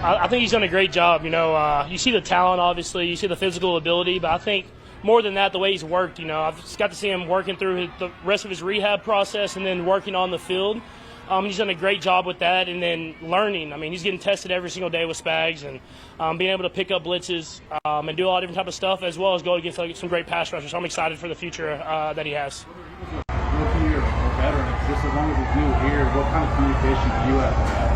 I think he's done a great job. You see the talent, obviously, you see the physical ability, but I think more than that, the way he's worked. I've just got to see him working through the rest of his rehab process and then working on the field. He's done a great job with that, and then learning. He's getting tested every single day with Spags and being able to pick up blitzes and do a lot of different type of stuff, as well as go against some great pass rushers. So I'm excited for the future that he has. Rookie or veterans, just as long as it's new here, what kind of communication do you have?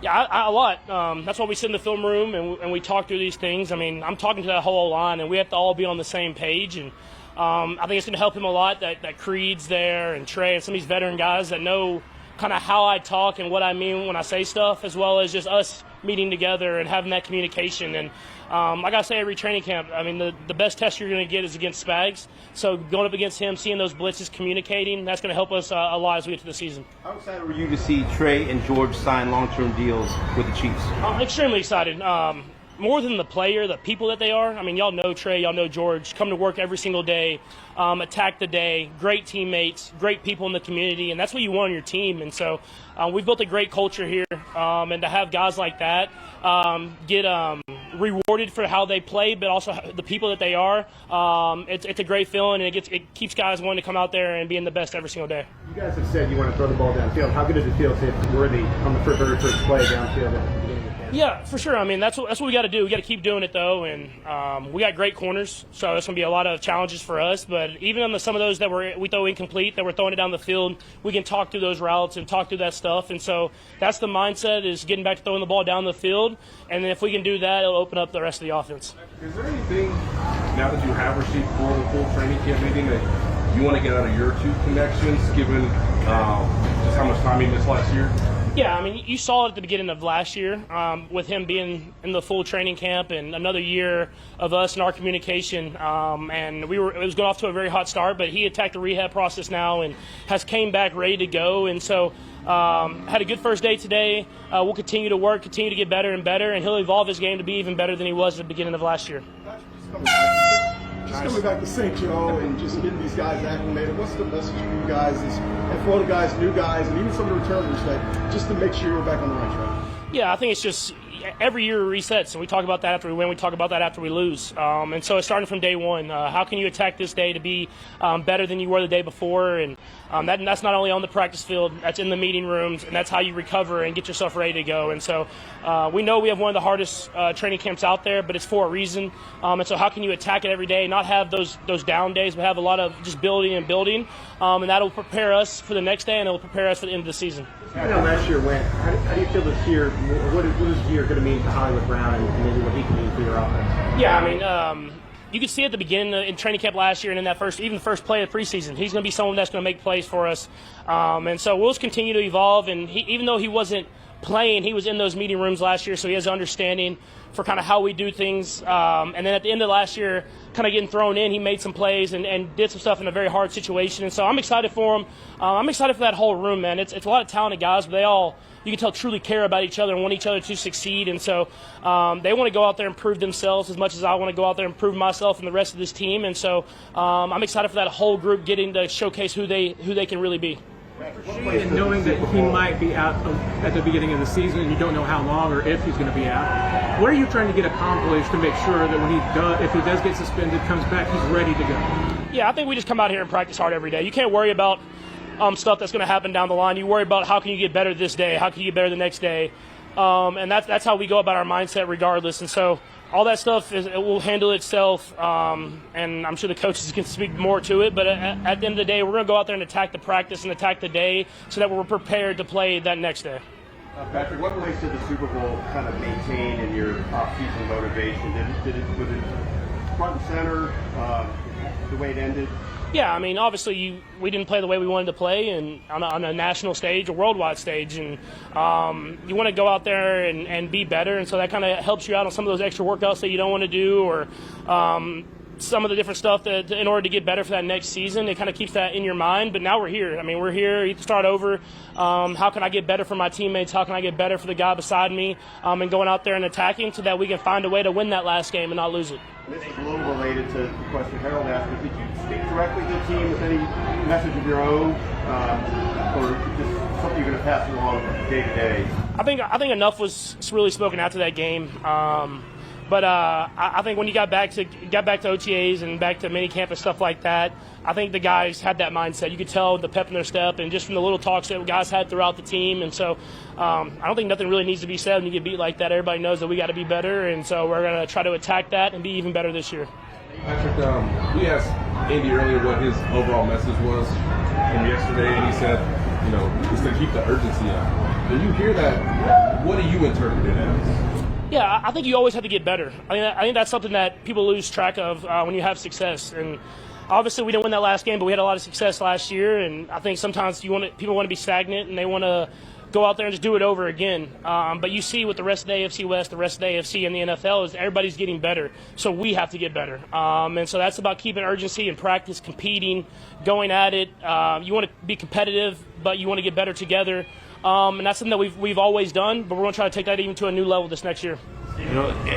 Yeah, a lot. That's why we sit in the film room and we talk through these things. I'm talking to that whole line, and we have to all be on the same page. And I think it's going to help him a lot that Creed's there and Trey and some of these veteran guys that know kind of how I talk and what I mean when I say stuff, as well as just us meeting together and having that communication. And like I say every training camp, the best test you're going to get is against Spags. So going up against him, seeing those blitzes, communicating, that's going to help us a lot as we get to the season. How excited were you to see Trey and George sign long-term deals with the Chiefs? I'm extremely excited. More than the player, the people that they are. Y'all know Trey, y'all know George. Come to work every single day, attack the day, great teammates, great people in the community, and that's what you want on your team. And so we've built a great culture here, and to have guys like that get rewarded for how they play, but also the people that they are, it's a great feeling, and it keeps guys wanting to come out there and being the best every single day. You guys have said you want to throw the ball downfield. How good does it feel to hit Worthy on the very first play downfield? Yeah, for sure. That's what we got to do. We got to keep doing it, though, and we got great corners, so there's going to be a lot of challenges for us. But even on some of those that we throw incomplete, that we're throwing it down the field, we can talk through those routes and talk through that stuff. And so that's the mindset, is getting back to throwing the ball down the field. And then if we can do that, it'll open up the rest of the offense. Is there anything, now that you have received the full training camp, anything that you want to get out of your two connections, given just how much time he missed last year? Yeah, you saw it at the beginning of last year with him being in the full training camp, and another year of us and our communication. And it was going off to a very hot start, but he attacked the rehab process now and has came back ready to go. And so had a good first day today. We'll continue to work, continue to get better and better, and he'll evolve his game to be even better than he was at the beginning of last year. Just coming back to St. Joe and just getting these guys acclimated, what's the message for you guys and for all the guys, new guys, and even some of the returners, that just to make sure you're back on the right track? Yeah, I think it's just every year resets, and we talk about that after we win, we talk about that after we lose. And so it's starting from day one. How can you attack this day to be better than you were the day before? And that's not only on the practice field, that's in the meeting rooms, and that's how you recover and get yourself ready to go. And so we know we have one of the hardest training camps out there, but it's for a reason. And so how can you attack it every day, not have those down days, but have a lot of just building and building, and that'll prepare us for the next day, and it'll prepare us for the end of the season. I know last year went. How do you feel this year? What is this year going to mean to Hollywood Brown, and maybe what he can mean for your offense? Yeah, you could see at the beginning in training camp last year and in that even the first play of the preseason, he's going to be someone that's going to make plays for us. And so we'll just continue to evolve. And even though he wasn't playing, he was in those meeting rooms last year, so he has an understanding for kind of how we do things. And then at the end of last year, kind of getting thrown in, he made some plays and did some stuff in a very hard situation. And so I'm excited for him. I'm excited for that whole room, man. It's a lot of talented guys, but they all, you can tell, truly care about each other and want each other to succeed. And so they want to go out there and prove themselves as much as I want to go out there and prove myself and the rest of this team. And so I'm excited for that whole group getting to showcase who they can really be. And knowing that he might be out at the beginning of the season, and you don't know how long or if he's going to be out, what are you trying to get accomplished to make sure that when if he does get suspended, comes back, he's ready to go? Yeah, I think we just come out here and practice hard every day. You can't worry about stuff that's going to happen down the line. You worry about how can you get better this day, how can you get better the next day, and that's how we go about our mindset regardless. And so all that stuff it will handle itself, and I'm sure the coaches can speak more to it, but at the end of the day, we're going to go out there and attack the practice and attack the day so that we're prepared to play that next day. Patrick, what relates to the Super Bowl kind of maintain in your off-season motivation? Was it front and center the way it ended? Yeah, obviously we didn't play the way we wanted to play, and on a national stage, a worldwide stage, and you want to go out there and be better, and so that kind of helps you out on some of those extra workouts that you don't want to do, or some of the different stuff that in order to get better for that next season. It kind of keeps that in your mind. But now we're here. I mean, we're here. You have to start over. How can I get better for my teammates? How can I get better for the guy beside me? And going out there and attacking so that we can find a way to win that last game and not lose it. This is a little related to the question Harold asked, but did you speak directly to the team with any message of your own, or just something you're going to pass along day to day? I think enough was really spoken after that game. But I think when you got back to OTAs and back to minicamp and stuff like that, I think the guys had that mindset. You could tell the pep in their step, and just from the little talks that guys had throughout the team. And so I don't think nothing really needs to be said when you get beat like that. Everybody knows that we got to be better, and so we're going to try to attack that and be even better this year. Patrick, we asked Andy earlier what his overall message was from yesterday, and he said, just to keep the urgency up. When you hear that, what do you interpret it as? Yeah, I think you always have to get better. I think that's something that people lose track of when you have success. And obviously, we didn't win that last game, but we had a lot of success last year. And I think sometimes people want to be stagnant and they want to go out there and just do it over again. But you see with the rest of the AFC West, the rest of the AFC, and the NFL is everybody's getting better. So we have to get better. And so that's about keeping urgency in practice, competing, going at it. You want to be competitive, but you want to get better together. And that's something that we've always done, but we're going to try to take that even to a new level this next year.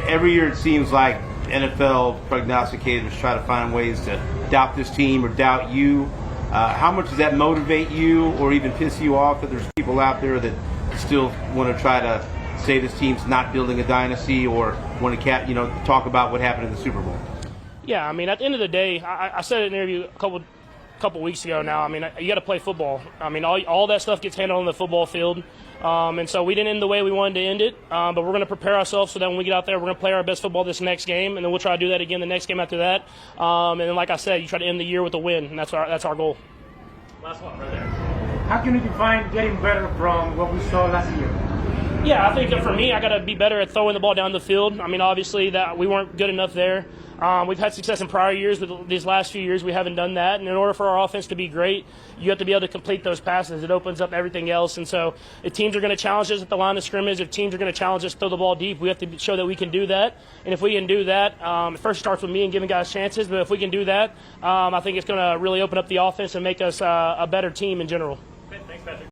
Every year it seems like NFL prognosticators try to find ways to doubt this team or doubt you. How much does that motivate you or even piss you off that there's people out there that still want to try to say this team's not building a dynasty or want to talk about what happened in the Super Bowl? Yeah, I mean, at the end of the day, I said in an interview a couple weeks ago now, I mean, you got to play football. I mean, all that stuff gets handled on the football field. And so we didn't end the way we wanted to end it, but we're going to prepare ourselves so that when we get out there, we're going to play our best football this next game, and then we'll try to do that again the next game after that. And then, like I said, you try to end the year with a win, and that's our goal. Last one right there. How can you define getting better from what we saw last year? Yeah, I think for me, I got to be better at throwing the ball down the field. I mean, obviously that we weren't good enough there. We've had success in prior years, but these last few years we haven't done that. And in order for our offense to be great, you have to be able to complete those passes. It opens up everything else. And so if teams are going to challenge us at the line of scrimmage, if teams are going to challenge us to throw the ball deep, we have to show that we can do that. And if we can do that, it first starts with me and giving guys chances. But if we can do that, I think it's going to really open up the offense and make us a better team in general.